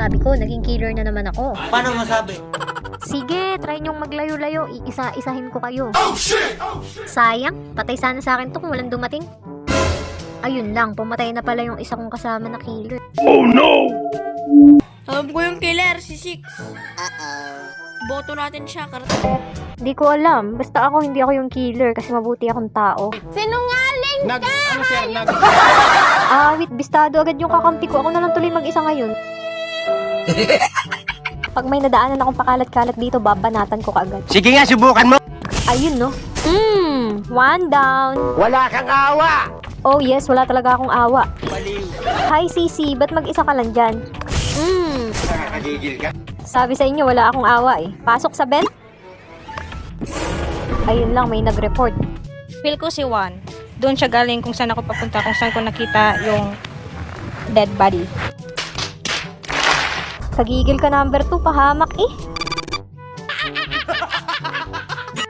sabi ko, naging killer na naman ako. Paano masabi? Sige, try nyong maglayo-layo. Iisa-isahin ko kayo. Sayang, patay sana sa akin to kung walang dumating. Ayun lang, pumatay na pala yung isa kong kasama na killer. Oh no! Alam ko yung killer, si Six. Boto natin siya, karta. Hindi ko alam, basta ako hindi ako yung killer kasi mabuti akong tao. Sinungaling ka! Ano sir? Wait, bistado agad yung kakampi ko. Ako na lang tuloy mag-isa ngayon. Pag may nadaanan akong pakalat-kalat dito, babanatan ko kaagad. Sige nga, subukan mo! Ayun, no? One down. Wala kang awa! Oh yes, wala talaga akong awa. Baliw! Hi, Sisi, ba't mag-isa ka lang dyan? Nakakagigil ka? Sabi sa inyo, wala akong awa eh. Pasok sa bed? Ayun lang, may nag-report. Feel ko si Juan. Doon siya galing kung saan ako papunta, kung saan ko nakita yung dead body. Kagigil ka number 2, pahamak eh.